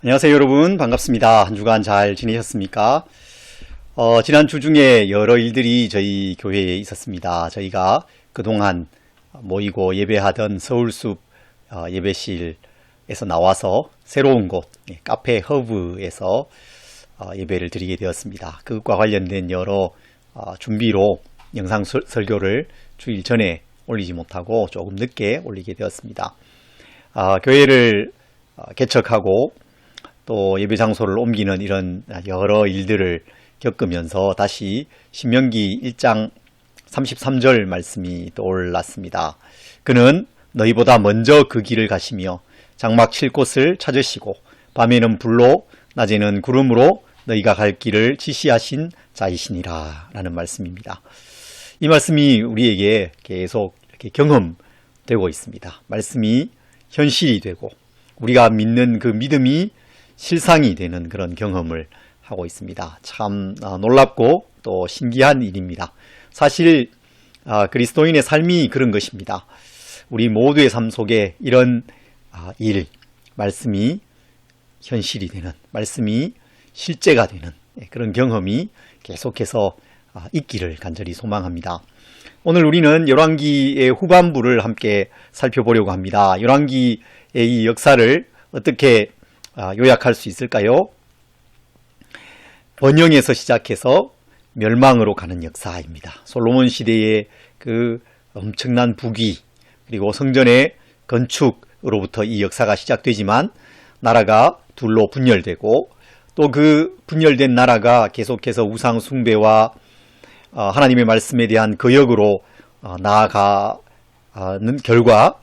안녕하세요 여러분, 반갑습니다. 한 주간 잘 지내셨습니까? 지난 주 중에 여러 일들이 저희 교회에 있었습니다. 저희가 그동안 모이고 예배하던 서울숲 예배실에서 나와서 새로운 곳 카페 허브에서 예배를 드리게 되었습니다. 그것과 관련된 여러 준비로 영상 설교를 주일 전에 올리지 못하고 조금 늦게 올리게 되었습니다. 교회를 개척하고 또 예배 장소를 옮기는 이런 여러 일들을 겪으면서 다시 신명기 1장 33절 말씀이 떠올랐습니다. 그는 너희보다 먼저 그 길을 가시며 장막 칠 곳을 찾으시고 밤에는 불로 낮에는 구름으로 너희가 갈 길을 지시하신 자이시니라 라는 말씀입니다. 이 말씀이 우리에게 계속 이렇게 경험되고 있습니다. 말씀이 현실이 되고 우리가 믿는 그 믿음이 실상이 되는 그런 경험을 하고 있습니다. 참 놀랍고 또 신기한 일입니다. 사실 그리스도인의 삶이 그런 것입니다. 우리 모두의 삶 속에 이런 일, 말씀이 현실이 되는, 말씀이 실제가 되는 그런 경험이 계속해서 있기를 간절히 소망합니다. 오늘 우리는 열왕기의 후반부를 함께 살펴보려고 합니다. 열왕기의 이 역사를 어떻게 요약할 수 있을까요? 번영에서 시작해서 멸망으로 가는 역사입니다. 솔로몬 시대의 그 엄청난 부귀 그리고 성전의 건축으로부터 이 역사가 시작되지만 나라가 둘로 분열되고 또 그 분열된 나라가 계속해서 우상 숭배와 하나님의 말씀에 대한 거역으로 나아가는 결과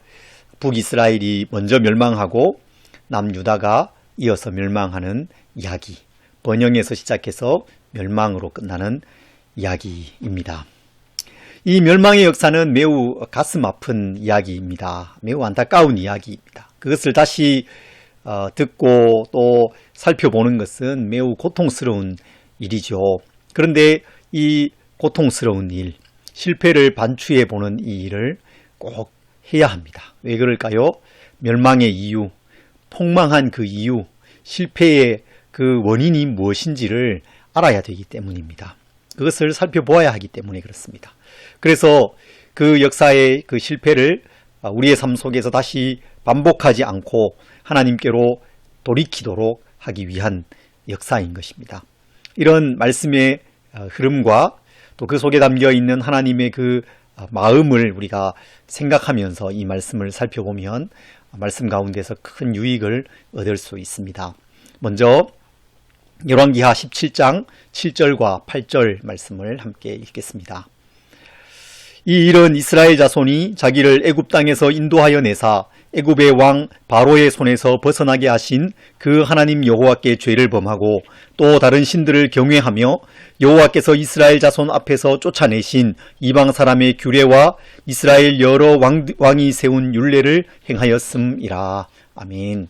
북이스라엘이 먼저 멸망하고 남유다가 이어서 멸망하는 이야기, 번영에서 시작해서 멸망으로 끝나는 이야기입니다. 이 멸망의 역사는 매우 가슴 아픈 이야기입니다. 매우 안타까운 이야기입니다. 그것을 다시 듣고 또 살펴보는 것은 매우 고통스러운 일이죠. 그런데 이 고통스러운 일, 실패를 반추해 보는 이 일을 꼭 해야 합니다. 왜 그럴까요? 멸망의 이유, 폭망한 그 이유, 실패의 그 원인이 무엇인지를 알아야 되기 때문입니다. 그것을 살펴보아야 하기 때문에 그렇습니다. 그래서 그 역사의 그 실패를 우리의 삶 속에서 다시 반복하지 않고 하나님께로 돌이키도록 하기 위한 역사인 것입니다. 이런 말씀의 흐름과 또 그 속에 담겨 있는 하나님의 그 마음을 우리가 생각하면서 이 말씀을 살펴보면 말씀 가운데서 큰 유익을 얻을 수 있습니다. 먼저 열왕기하 17장 7절과 8절 말씀을 함께 읽겠습니다. 이 일은 이스라엘 자손이 자기를 애굽 땅에서 인도하여 내사 애굽의 왕 바로의 손에서 벗어나게 하신 그 하나님 여호와께 죄를 범하고 또 다른 신들을 경외하며 여호와께서 이스라엘 자손 앞에서 쫓아내신 이방 사람의 규례와 이스라엘 여러 왕이 세운 율례를 행하였음이라. 아멘.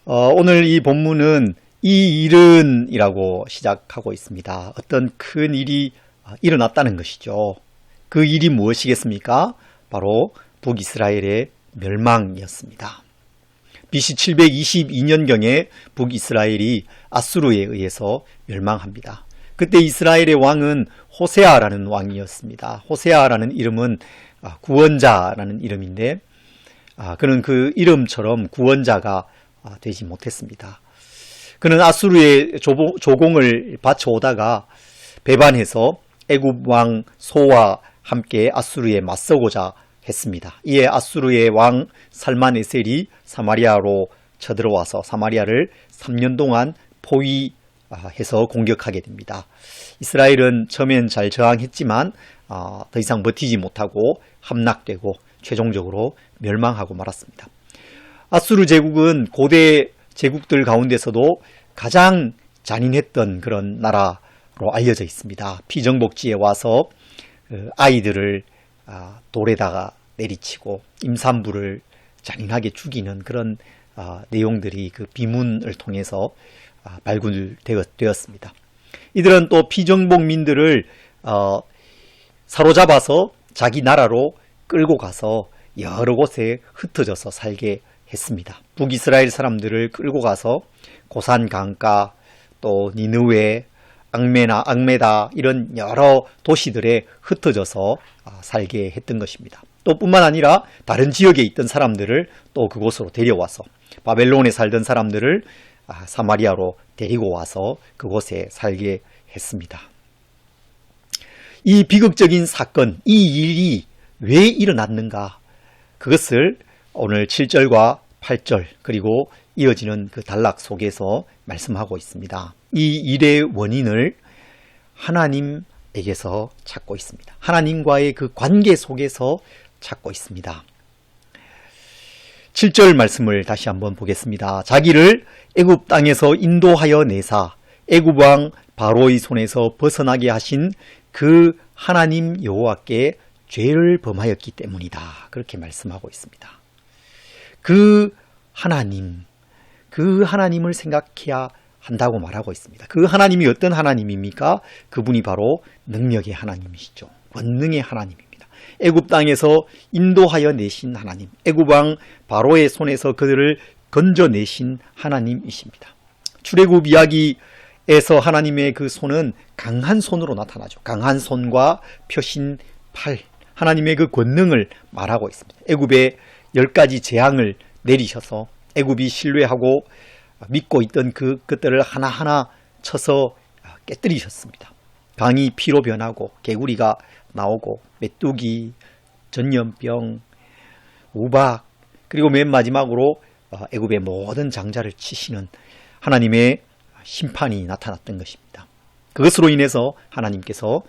오늘 이 본문은 이 일은 이라고 시작하고 있습니다. 어떤 큰 일이 일어났다는 것이죠. 그 일이 무엇이겠습니까? 바로 북이스라엘의 멸망이었습니다. BC 722년경에 북이스라엘이 아수르에 의해서 멸망합니다. 그때 이스라엘의 왕은 호세아라는 왕이었습니다. 호세아라는 이름은 구원자라는 이름인데 그는 그 이름처럼 구원자가 되지 못했습니다. 그는 아수르의 조공을 바쳐오다가 배반해서 애굽 왕 소와 함께 아수르에 맞서고자 했습니다. 이에 아수르의 왕 살만에셀이 사마리아로 쳐들어와서 사마리아를 3년 동안 포위해서 공격하게 됩니다. 이스라엘은 처음엔 잘 저항했지만 더 이상 버티지 못하고 함락되고 최종적으로 멸망하고 말았습니다. 아수르 제국은 고대 제국들 가운데서도 가장 잔인했던 그런 나라로 알려져 있습니다. 피정복지에 와서 아이들을 돌에다가 내리치고 임산부를 잔인하게 죽이는 그런 내용들이 그 비문을 통해서 발굴되었습니다. 이들은 또 피정복민들을 사로잡아서 자기 나라로 끌고 가서 여러 곳에 흩어져서 살게 했습니다. 북이스라엘 사람들을 끌고 가서 고산 강가, 또 니느웨, 앙메다 이런 여러 도시들에 흩어져서 살게 했던 것입니다. 또 뿐만 아니라 다른 지역에 있던 사람들을 또 그곳으로 데려와서 바벨론에 살던 사람들을 사마리아로 데리고 와서 그곳에 살게 했습니다. 이 비극적인 사건, 이 일이 왜 일어났는가? 그것을 오늘 7절과 8절 그리고 이어지는 그 단락 속에서 말씀하고 있습니다. 이 일의 원인을 하나님에게서 찾고 있습니다. 하나님과의 그 관계 속에서 찾고 있습니다. 7절 말씀을 다시 한번 보겠습니다. 자기를 애굽 땅에서 인도하여 내사 애굽 왕 바로의 손에서 벗어나게 하신 그 하나님 여호와께 죄를 범하였기 때문이다. 그렇게 말씀하고 있습니다. 그 하나님을 생각해야 한다고 말하고 있습니다. 그 하나님이 어떤 하나님입니까? 그분이 바로 능력의 하나님이시죠. 권능의 하나님입니다. 애굽 땅에서 인도하여 내신 하나님, 애굽 왕 바로의 손에서 그들을 건져내신 하나님이십니다. 출애굽 이야기에서 하나님의 그 손은 강한 손으로 나타나죠. 강한 손과 펴신 팔, 하나님의 그 권능을 말하고 있습니다. 애굽에 10가지 재앙을 내리셔서 애굽이 신뢰하고 믿고 있던 그것들을 하나하나 쳐서 깨뜨리셨습니다. 강이 피로 변하고 개구리가 나오고 메뚜기, 전염병, 우박, 그리고 맨 마지막으로 애굽의 모든 장자를 치시는 하나님의 심판이 나타났던 것입니다. 그것으로 인해서 하나님께서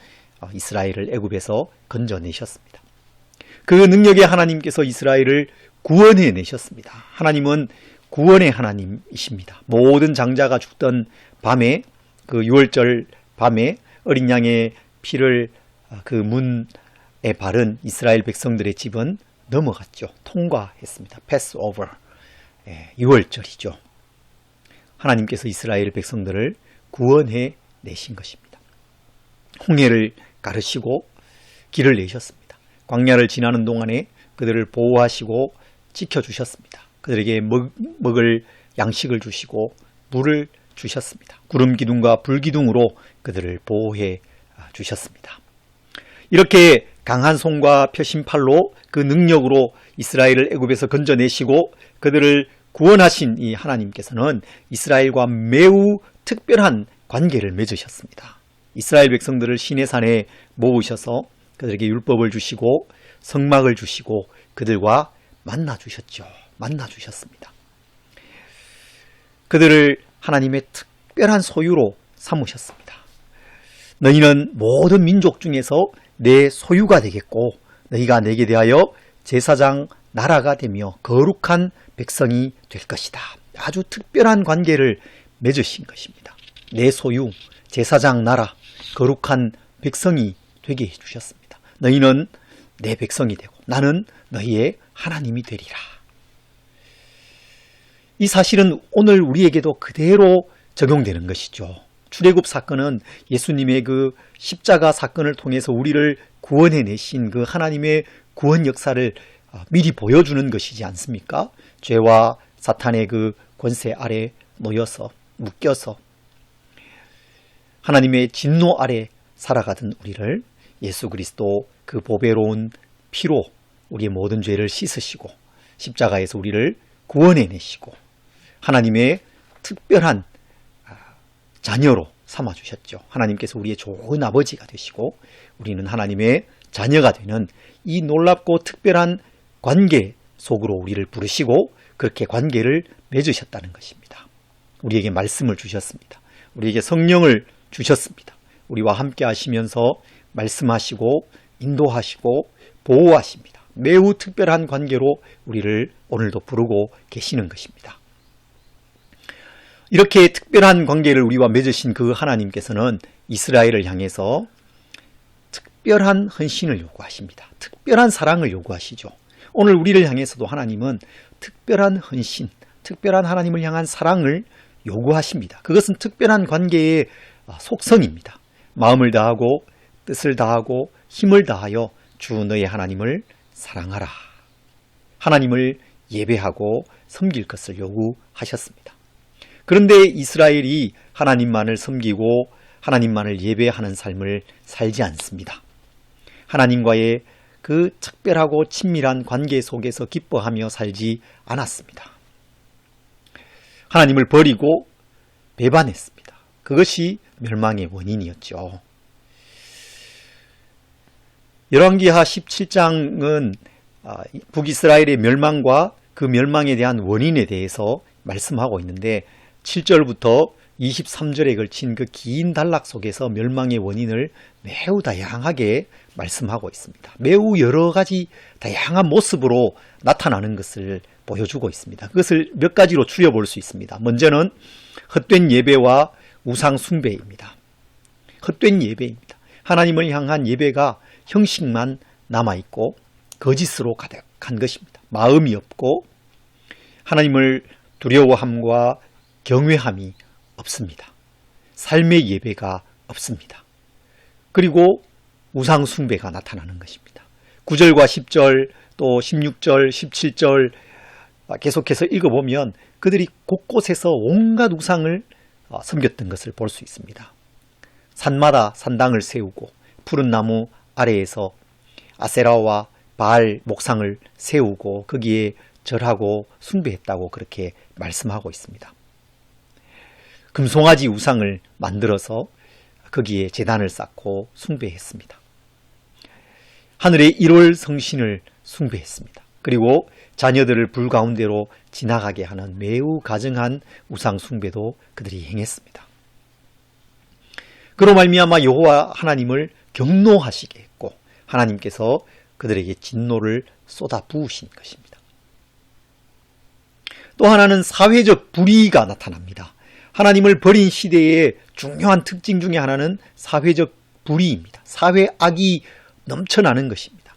이스라엘을 애굽에서 건져내셨습니다. 그 능력의 하나님께서 이스라엘을 구원해내셨습니다. 하나님은 구원의 하나님이십니다. 모든 장자가 죽던 밤에, 그 6월절 밤에 어린 양의 피를 그 문에 바른 이스라엘 백성들의 집은 넘어갔죠. 통과했습니다. 패스오버, 6월절이죠. 하나님께서 이스라엘 백성들을 구원해 내신 것입니다. 홍해를 가르시고 길을 내셨습니다. 광야를 지나는 동안에 그들을 보호하시고 지켜주셨습니다. 그들에게 먹을 양식을 주시고 물을 주셨습니다. 구름 기둥과 불 기둥으로 그들을 보호해 주셨습니다. 이렇게 강한 손과 펴신 팔로 그 능력으로 이스라엘을 애굽에서 건져내시고 그들을 구원하신 이 하나님께서는 이스라엘과 매우 특별한 관계를 맺으셨습니다. 이스라엘 백성들을 시내산에 모으셔서 그들에게 율법을 주시고 성막을 주시고 그들과 만나주셨습니다. 그들을 하나님의 특별한 소유로 삼으셨습니다. 너희는 모든 민족 중에서 내 소유가 되겠고 너희가 내게 대하여 제사장 나라가 되며 거룩한 백성이 될 것이다. 아주 특별한 관계를 맺으신 것입니다. 내 소유, 제사장 나라, 거룩한 백성이 되게 해주셨습니다. 너희는 내 백성이 되고 나는 너희의 하나님이 되리라. 이 사실은 오늘 우리에게도 그대로 적용되는 것이죠. 출애굽 사건은 예수님의 그 십자가 사건을 통해서 우리를 구원해내신 그 하나님의 구원 역사를 미리 보여주는 것이지 않습니까? 죄와 사탄의 그 권세 아래 놓여서 묶여서 하나님의 진노 아래 살아가던 우리를 예수 그리스도 그 보배로운 피로 우리의 모든 죄를 씻으시고 십자가에서 우리를 구원해내시고 하나님의 특별한 자녀로 삼아주셨죠. 하나님께서 우리의 좋은 아버지가 되시고 우리는 하나님의 자녀가 되는 이 놀랍고 특별한 관계 속으로 우리를 부르시고 그렇게 관계를 맺으셨다는 것입니다. 우리에게 말씀을 주셨습니다. 우리에게 성령을 주셨습니다. 우리와 함께 하시면서 말씀하시고 인도하시고 보호하십니다. 매우 특별한 관계로 우리를 오늘도 부르고 계시는 것입니다. 이렇게 특별한 관계를 우리와 맺으신 그 하나님께서는 이스라엘을 향해서 특별한 헌신을 요구하십니다. 특별한 사랑을 요구하시죠. 오늘 우리를 향해서도 하나님은 특별한 헌신, 특별한 하나님을 향한 사랑을 요구하십니다. 그것은 특별한 관계의 속성입니다. 마음을 다하고 뜻을 다하고 힘을 다하여 주 너의 하나님을 사랑하라. 하나님을 예배하고 섬길 것을 요구하셨습니다. 그런데 이스라엘이 하나님만을 섬기고 하나님만을 예배하는 삶을 살지 않습니다. 하나님과의 그 특별하고 친밀한 관계 속에서 기뻐하며 살지 않았습니다. 하나님을 버리고 배반했습니다. 그것이 멸망의 원인이었죠. 열왕기하 17장은 북이스라엘의 멸망과 그 멸망에 대한 원인에 대해서 말씀하고 있는데 7절부터 23절에 걸친 그 긴 단락 속에서 멸망의 원인을 매우 다양하게 말씀하고 있습니다. 매우 여러 가지 다양한 모습으로 나타나는 것을 보여주고 있습니다. 그것을 몇 가지로 추려볼 수 있습니다. 먼저는 헛된 예배와 우상 숭배입니다. 헛된 예배입니다. 하나님을 향한 예배가 형식만 남아있고 거짓으로 가득한 것입니다. 마음이 없고 하나님을 두려워함과 경외함이 없습니다. 삶의 예배가 없습니다. 그리고 우상 숭배가 나타나는 것입니다. 9절과 10절 또 16절, 17절 계속해서 읽어보면 그들이 곳곳에서 온갖 우상을 섬겼던 것을 볼 수 있습니다. 산마다 산당을 세우고 푸른 나무 아래에서 아세라와 바알 목상을 세우고 거기에 절하고 숭배했다고 그렇게 말씀하고 있습니다. 금송아지 우상을 만들어서 거기에 제단을 쌓고 숭배했습니다. 하늘의 1월 성신을 숭배했습니다. 그리고 자녀들을 불 가운데로 지나가게 하는 매우 가증한 우상 숭배도 그들이 행했습니다. 그로 말미암아 여호와 하나님을 경노하시게 했고 하나님께서 그들에게 진노를 쏟아 부으신 것입니다. 또 하나는 사회적 불의가 나타납니다. 하나님을 버린 시대의 중요한 특징 중에 하나는 사회적 불의입니다. 사회악이 넘쳐나는 것입니다.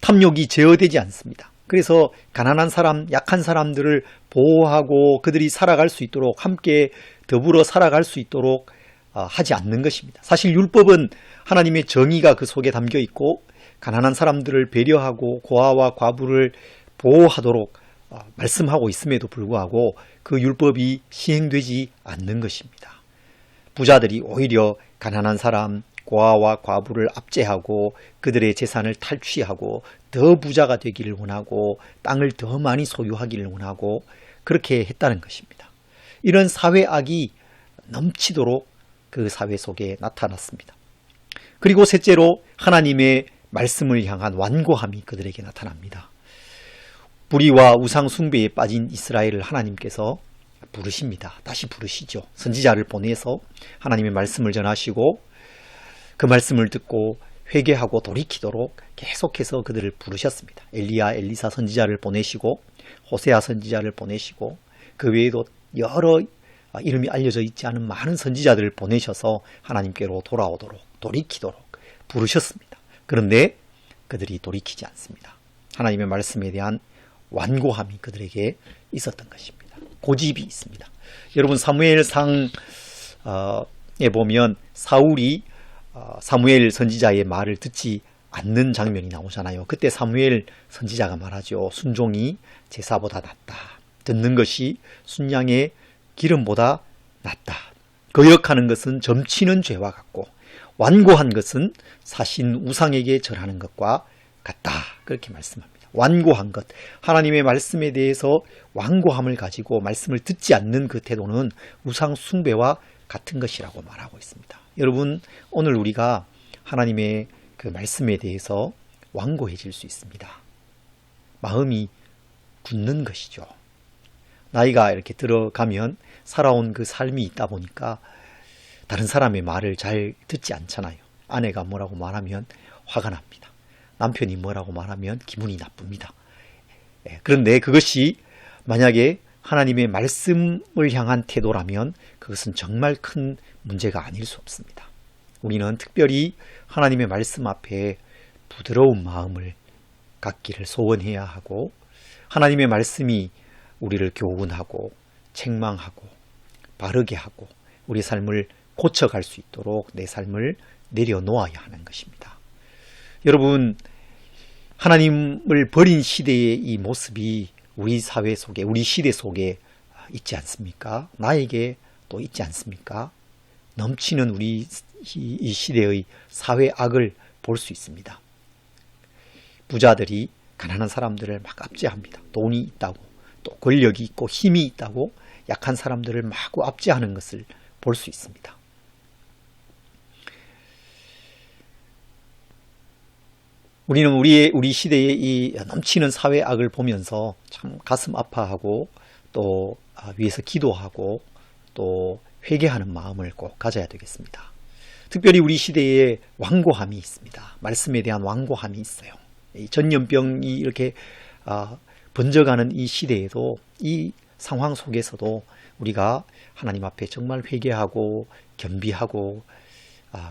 탐욕이 제어되지 않습니다. 그래서 가난한 사람, 약한 사람들을 보호하고 그들이 살아갈 수 있도록 함께 더불어 살아갈 수 있도록 하지 않는 것입니다. 사실 율법은 하나님의 정의가 그 속에 담겨 있고 가난한 사람들을 배려하고 고아와 과부를 보호하도록 말씀하고 있음에도 불구하고 그 율법이 시행되지 않는 것입니다. 부자들이 오히려 가난한 사람, 고아와 과부를 압제하고 그들의 재산을 탈취하고 더 부자가 되기를 원하고 땅을 더 많이 소유하기를 원하고 그렇게 했다는 것입니다. 이런 사회악이 넘치도록 그 사회 속에 나타났습니다. 그리고 셋째로 하나님의 말씀을 향한 완고함이 그들에게 나타납니다. 불의와 우상 숭배에 빠진 이스라엘을 하나님께서 부르십니다. 다시 부르시죠. 선지자를 보내서 하나님의 말씀을 전하시고 그 말씀을 듣고 회개하고 돌이키도록 계속해서 그들을 부르셨습니다. 엘리야, 엘리사 선지자를 보내시고 호세아 선지자를 보내시고 그 외에도 여러 이름이 알려져 있지 않은 많은 선지자들을 보내셔서 하나님께로 돌아오도록 돌이키도록 부르셨습니다. 그런데 그들이 돌이키지 않습니다. 하나님의 말씀에 대한 완고함이 그들에게 있었던 것입니다. 고집이 있습니다. 여러분 사무엘상에 보면 사울이 사무엘 선지자의 말을 듣지 않는 장면이 나오잖아요. 그때 사무엘 선지자가 말하죠. 순종이 제사보다 낫다. 듣는 것이 순양의 기름보다 낫다. 거역하는 것은 점치는 죄와 같고 완고한 것은 사신 우상에게 절하는 것과 같다. 그렇게 말씀합니다. 완고한 것, 하나님의 말씀에 대해서 완고함을 가지고 말씀을 듣지 않는 그 태도는 우상 숭배와 같은 것이라고 말하고 있습니다. 여러분, 오늘 우리가 하나님의 그 말씀에 대해서 완고해질 수 있습니다. 마음이 굳는 것이죠. 나이가 이렇게 들어가면 살아온 그 삶이 있다 보니까 다른 사람의 말을 잘 듣지 않잖아요. 아내가 뭐라고 말하면 화가 납니다. 남편이 뭐라고 말하면 기분이 나쁩니다. 그런데 그것이 만약에 하나님의 말씀을 향한 태도라면 그것은 정말 큰 문제가 아닐 수 없습니다. 우리는 특별히 하나님의 말씀 앞에 부드러운 마음을 갖기를 소원해야 하고 하나님의 말씀이 우리를 교훈하고 책망하고 바르게 하고 우리 삶을 고쳐갈 수 있도록 내 삶을 내려놓아야 하는 것입니다. 여러분, 하나님을 버린 시대의 이 모습이 우리 사회 속에, 우리 시대 속에 있지 않습니까? 나에게 또 있지 않습니까? 넘치는 우리 이 시대의 사회 악을 볼 수 있습니다. 부자들이 가난한 사람들을 막 압제합니다. 돈이 있다고, 또 권력이 있고 힘이 있다고 약한 사람들을 마구 압제하는 것을 볼 수 있습니다. 우리는 우리 시대의 이 넘치는 사회 악을 보면서 참 가슴 아파하고 또 위에서 기도하고 또 회개하는 마음을 꼭 가져야 되겠습니다. 특별히 우리 시대에 완고함이 있습니다. 말씀에 대한 완고함이 있어요. 이 전염병이 이렇게 번져가는 이 시대에도, 이 상황 속에서도 우리가 하나님 앞에 정말 회개하고 겸비하고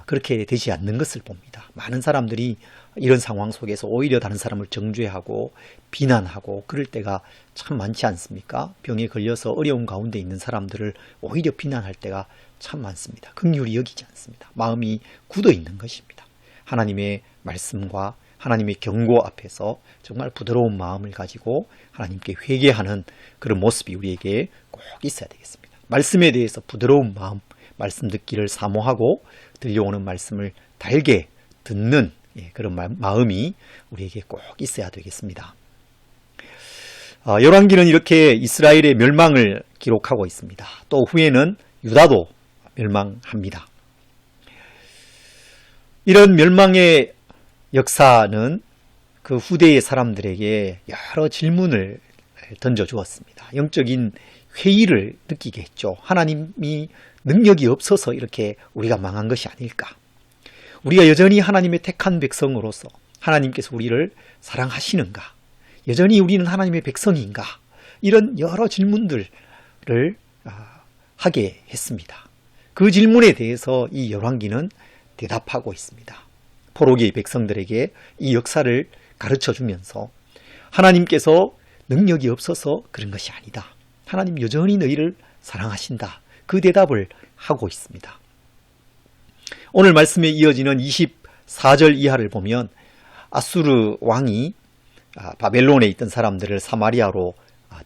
그렇게 되지 않는 것을 봅니다. 많은 사람들이 이런 상황 속에서 오히려 다른 사람을 정죄하고 비난하고 그럴 때가 참 많지 않습니까? 병에 걸려서 어려운 가운데 있는 사람들을 오히려 비난할 때가 참 많습니다. 긍휼히 여기지 않습니다. 마음이 굳어 있는 것입니다. 하나님의 말씀과 하나님의 경고 앞에서 정말 부드러운 마음을 가지고 하나님께 회개하는 그런 모습이 우리에게 꼭 있어야 되겠습니다. 말씀에 대해서 부드러운 마음, 말씀 듣기를 사모하고 들려오는 말씀을 달게 듣는 그런 마음이 우리에게 꼭 있어야 되겠습니다. 열왕기는 이렇게 이스라엘의 멸망을 기록하고 있습니다. 또 후에는 유다도 멸망합니다. 이런 멸망의 역사는 그 후대의 사람들에게 여러 질문을 던져주었습니다. 영적인 회의를 느끼게 했죠. 하나님이 능력이 없어서 이렇게 우리가 망한 것이 아닐까? 우리가 여전히 하나님의 택한 백성으로서 하나님께서 우리를 사랑하시는가? 여전히 우리는 하나님의 백성인가? 이런 여러 질문들을 하게 했습니다. 그 질문에 대해서 이 열왕기는 대답하고 있습니다. 포로기의 백성들에게 이 역사를 가르쳐주면서 하나님께서 능력이 없어서 그런 것이 아니다. 하나님 여전히 너희를 사랑하신다. 그 대답을 하고 있습니다. 오늘 말씀에 이어지는 24절 이하를 보면 아수르 왕이 바벨론에 있던 사람들을 사마리아로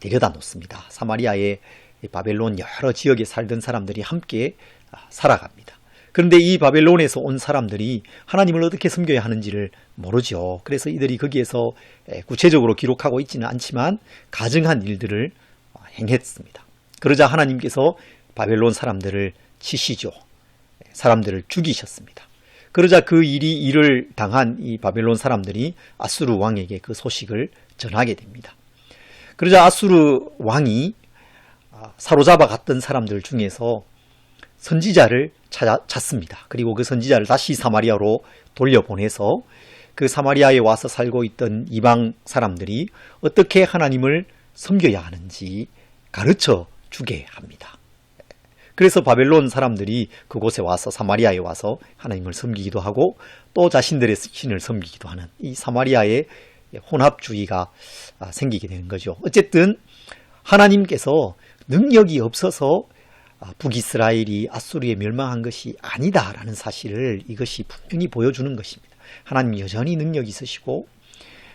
데려다 놓습니다. 사마리아의 바벨론 여러 지역에 살던 사람들이 함께 살아갑니다. 그런데 이 바벨론에서 온 사람들이 하나님을 어떻게 섬겨야 하는지를 모르죠. 그래서 이들이 거기에서 구체적으로 기록하고 있지는 않지만 가증한 일들을 행했습니다. 그러자 하나님께서 바벨론 사람들을 치시죠. 사람들을 죽이셨습니다. 그러자 그 일을 당한 이 바벨론 사람들이 아수르 왕에게 그 소식을 전하게 됩니다. 그러자 아수르 왕이 사로잡아 갔던 사람들 중에서 선지자를 찾습니다. 그리고 그 선지자를 다시 사마리아로 돌려보내서 그 사마리아에 와서 살고 있던 이방 사람들이 어떻게 하나님을 섬겨야 하는지 가르쳐 주게 합니다. 그래서 바벨론 사람들이 그곳에 와서 사마리아에 와서 하나님을 섬기기도 하고 또 자신들의 신을 섬기기도 하는 이 사마리아의 혼합주의가 생기게 되는 거죠. 어쨌든 하나님께서 능력이 없어서 북이스라엘이 아수르에 멸망한 것이 아니다라는 사실을 이것이 분명히 보여주는 것입니다. 하나님 여전히 능력이 있으시고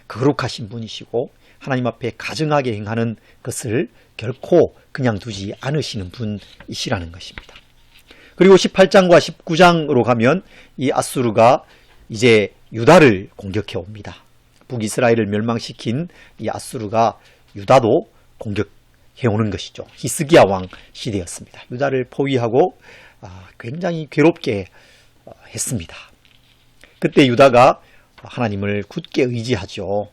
거룩하신 분이시고 하나님 앞에 가증하게 행하는 것을 결코 그냥 두지 않으시는 분이시라는 것입니다. 그리고 18장과 19장으로 가면 이 아수르가 이제 유다를 공격해 옵니다. 북이스라엘을 멸망시킨 이 아수르가 유다도 공격해 오는 것이죠. 히스기야 왕 시대였습니다. 유다를 포위하고 굉장히 괴롭게 했습니다. 그때 유다가 하나님을 굳게 의지하죠.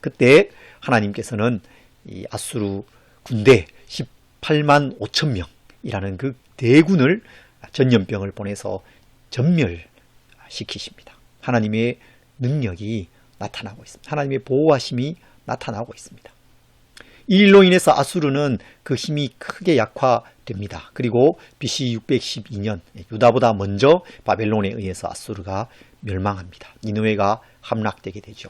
그때 하나님께서는 이 아수르 군대 18만 5천 명이라는 그 대군을 전염병을 보내서 전멸시키십니다. 하나님의 능력이 나타나고 있습니다. 하나님의 보호하심이 나타나고 있습니다. 이 일로 인해서 아수르는 그 힘이 크게 약화됩니다. 그리고 BC 612년 유다보다 먼저 바벨론에 의해서 아수르가 멸망합니다. 니느웨가 함락되게 되죠.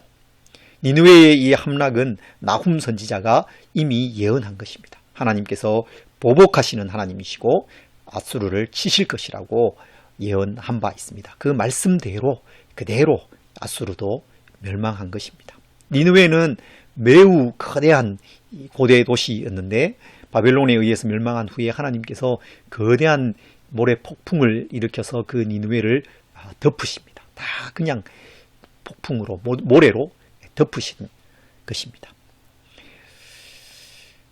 니느웨의 이 함락은 나훔 선지자가 이미 예언한 것입니다. 하나님께서 보복하시는 하나님이시고 아수르를 치실 것이라고 예언한 바 있습니다. 그 말씀대로 그대로 아수르도 멸망한 것입니다. 니느웨는 매우 거대한 고대 도시였는데 바벨론에 의해서 멸망한 후에 하나님께서 거대한 모래 폭풍을 일으켜서 그 니느웨를 덮으십니다. 다 그냥 폭풍으로, 모래로 덮으신 것입니다.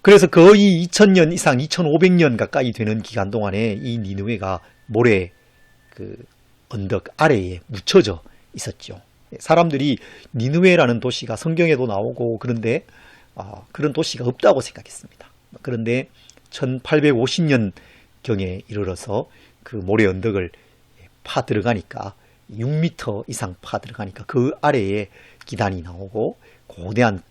그래서 거의 2000년 이상, 2500년 가까이 되는 기간 동안에 이 니느웨가 모래 언덕 아래에 묻혀져 있었죠. 사람들이 니느웨라는 도시가 성경에도 나오고 그런데 그런 도시가 없다고 생각했습니다. 그런데 1850년경에 이르러서 그 모래 언덕을 파 들어가니까 6m 이상 파 들어가니까 그 아래에 기단이 나오고 거대한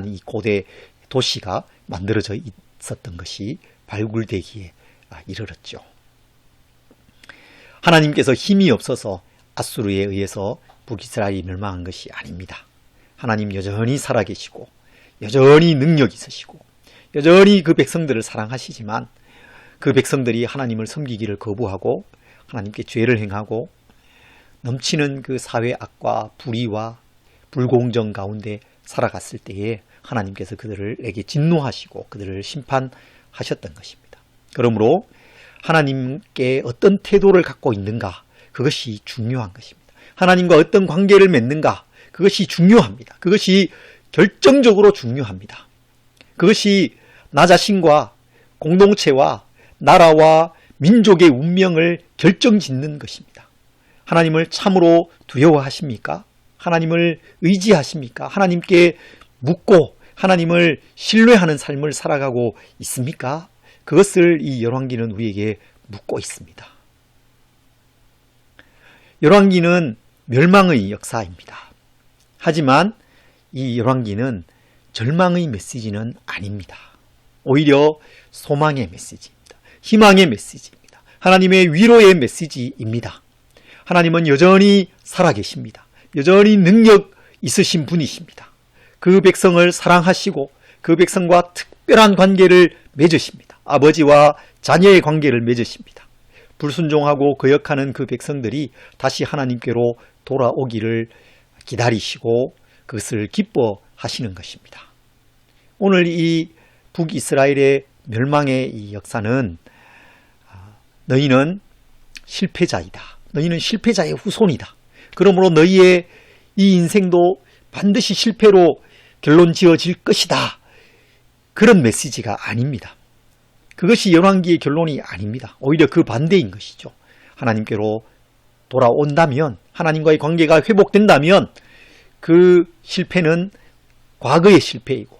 이 고대 도시가 만들어져 있었던 것이 발굴되기에 이르렀죠. 하나님께서 힘이 없어서 아수르에 의해서 북이스라엘이 멸망한 것이 아닙니다. 하나님 여전히 살아계시고 여전히 능력이 있으시고 여전히 그 백성들을 사랑하시지만 그 백성들이 하나님을 섬기기를 거부하고 하나님께 죄를 행하고 넘치는 그 사회 악과 불의와 불공정 가운데 살아갔을 때에 하나님께서 그들에게 진노하시고 그들을 심판하셨던 것입니다. 그러므로 하나님께 어떤 태도를 갖고 있는가, 그것이 중요한 것입니다. 하나님과 어떤 관계를 맺는가, 그것이 중요합니다. 그것이 결정적으로 중요합니다. 그것이 나 자신과 공동체와 나라와 민족의 운명을 결정짓는 것입니다. 하나님을 참으로 두려워하십니까? 하나님을 의지하십니까? 하나님께 묻고 하나님을 신뢰하는 삶을 살아가고 있습니까? 그것을 이 열왕기는 우리에게 묻고 있습니다. 열왕기는 멸망의 역사입니다. 하지만 이 열왕기는 절망의 메시지는 아닙니다. 오히려 소망의 메시지입니다. 희망의 메시지입니다. 하나님의 위로의 메시지입니다. 하나님은 여전히 살아계십니다. 여전히 능력 있으신 분이십니다. 그 백성을 사랑하시고 그 백성과 특별한 관계를 맺으십니다. 아버지와 자녀의 관계를 맺으십니다. 불순종하고 거역하는 그 백성들이 다시 하나님께로 돌아오기를 기다리시고 그것을 기뻐하시는 것입니다. 오늘 이 북이스라엘의 멸망의 이 역사는 너희는 실패자이다. 너희는 실패자의 후손이다. 그러므로 너희의 이 인생도 반드시 실패로 결론 지어질 것이다. 그런 메시지가 아닙니다. 그것이 열왕기의 결론이 아닙니다. 오히려 그 반대인 것이죠. 하나님께로 돌아온다면, 하나님과의 관계가 회복된다면 그 실패는 과거의 실패이고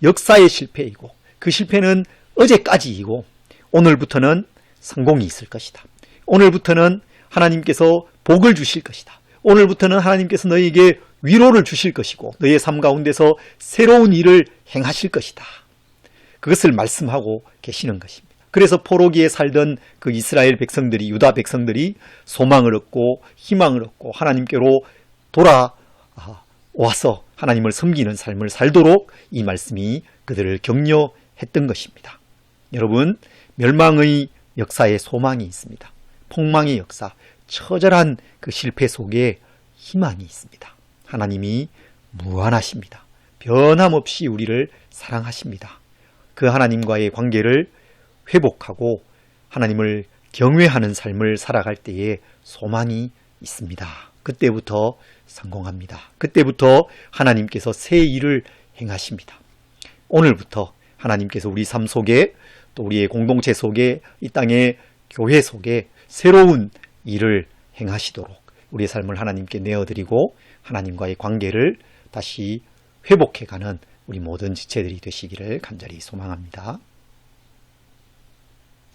역사의 실패이고 그 실패는 어제까지이고 오늘부터는 성공이 있을 것이다. 오늘부터는 하나님께서 복을 주실 것이다. 오늘부터는 하나님께서 너희에게 위로를 주실 것이고 너희의 삶 가운데서 새로운 일을 행하실 것이다. 그것을 말씀하고 계시는 것입니다. 그래서 포로기에 살던 그 이스라엘 백성들이, 유다 백성들이 소망을 얻고 희망을 얻고 하나님께로 돌아와서 하나님을 섬기는 삶을 살도록 이 말씀이 그들을 격려했던 것입니다. 여러분, 멸망의 역사에 소망이 있습니다. 폭망의 역사, 처절한 그 실패 속에 희망이 있습니다. 하나님이 무한하십니다. 변함없이 우리를 사랑하십니다. 그 하나님과의 관계를 회복하고 하나님을 경외하는 삶을 살아갈 때에 소망이 있습니다. 그때부터 성공합니다. 그때부터 하나님께서 새 일을 행하십니다. 오늘부터 하나님께서 우리 삶 속에 또 우리의 공동체 속에 이 땅의 교회 속에 새로운 일을 행하시도록 우리의 삶을 하나님께 내어드리고 하나님과의 관계를 다시 회복해가는 우리 모든 지체들이 되시기를 간절히 소망합니다.